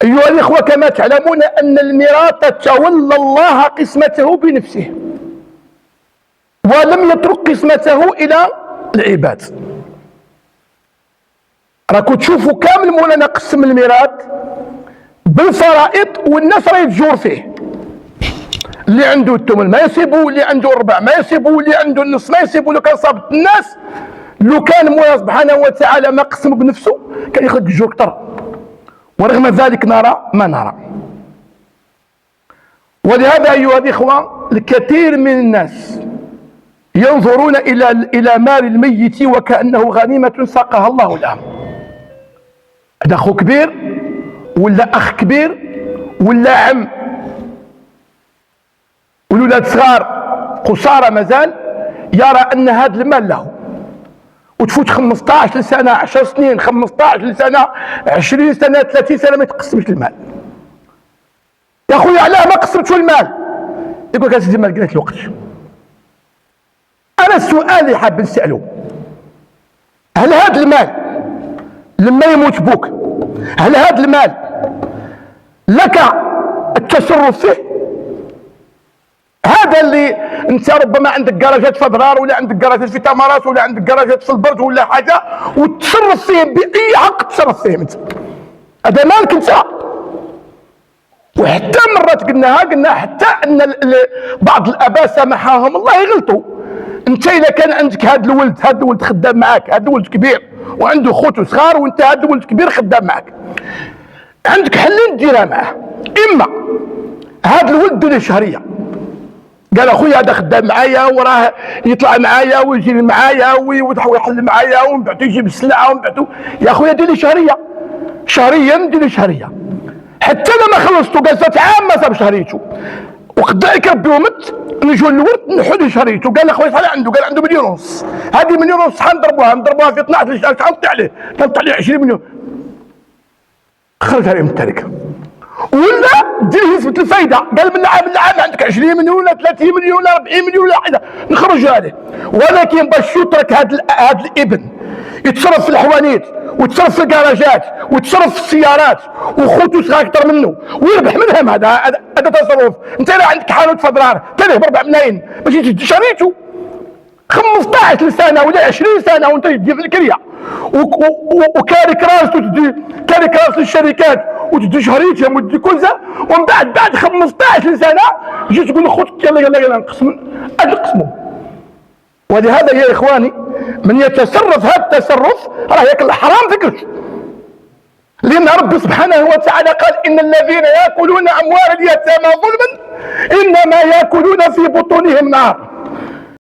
أيها الإخوة، كما تعلمون أن الميراث تولى الله قسمته بنفسه ولم يترك قسمته إلى العباد. راكم تشوفوا كامل مولانا قسم الميراث بالفرائض والناس راه يتجور فيه. اللي عنده الثمن ما يصيبوا، اللي عنده الربع ما يصيبوا، اللي عنده النص ما يصيبوا. لو كان صابت الناس، لو كان مولانا سبحانه وتعالى ما قسم بنفسه كان يخرج الجور اكثر. ورغم ذلك نرى ما نرى. ولهذا أيها الإخوة، الكثير من الناس ينظرون إلى مال الميت وكأنه غنيمة ساقها الله لهم. هذا أخو كبير ولا أخ كبير ولا عم، والولاد صغار قصارى مازال يرى أن هذا المال له، وتفوت 15 سنة 10 سنين 15 سنة 20 سنة 30 سنة ما يتقسمش المال. يا خويا علاه ما قسمتش المال؟ يقول لك اسيدي ما لقيت الوقت. أنا السؤال اللي حاب نسأله، هل هذا المال لما يموت بوك، هل هذا المال لك التصرف فيه؟ هذا اللي انت ربما عندك جراجات في ضرار، ولا عندك جراجات في تمارات، ولا عندك جراجات في البرد ولا حاجه، وتصرف فيه باي حق تصرف فيه انت. هذا مالك انت. وحتى مرات قلنا حتى ان بعض الاباء سامحهم الله يغلطوا. انت اذا كان عندك هذا الولد خدام معاك، هذا الولد كبير وعنده خوت صغار، وانت هذا الولد كبير خدام معاك، عندك حلين ديرها معاه. اما هذا الولد دير شهريه، قال اخويا هذا خدام معايا وراه يطلع معايا ويجي معايا ويحل معايا ومن بعد يجيب السلعه ومن بعد، يا اخويا دير لي شهريا ندير لي شهريه. حتى لما خلصتو قال فات عام ما صاب شهريته، وقد يربي ومت نجوا الورد نحل شهريته. قال اخويا شحال عنده؟ قال عنده 1.5 مليون. هذه 1.5 مليون شحال نضربوها في 12 شحال نطلع عليه؟ نطلع عليه 20 مليون. خرج عليه من التركه. ولا دير نسبة الفايدة، قال من عام لعام عندك 20 مليون ولا 30 مليون ولا 40 مليون ولا حاجة نخرج عليه. ولكن باش يترك هذا الابن يتصرف في الحوانيت ويتصرف في الكراجات ويتصرف في السيارات وخوتو صغار اكثر منه ويربح منهم، هذا تصرف. انت راه عندك حانوت في ضرار تليه ب4 ملايين باش شريته 15 سنة ولا 20 سنة وانت تدي في الكريه وكاري كراس للشركات وتدي شهريتهم وتدي كل شيء، ومن بعد 15 سنه جيت تقول لخوتك يلا نقسموا. ولهذا يا اخواني، من يتصرف هذا التصرف راه ياكل حرام فكرت. لان ربي سبحانه وتعالى قال ان الذين ياكلون اموال اليتامى ظلما انما ياكلون في بطونهم نار.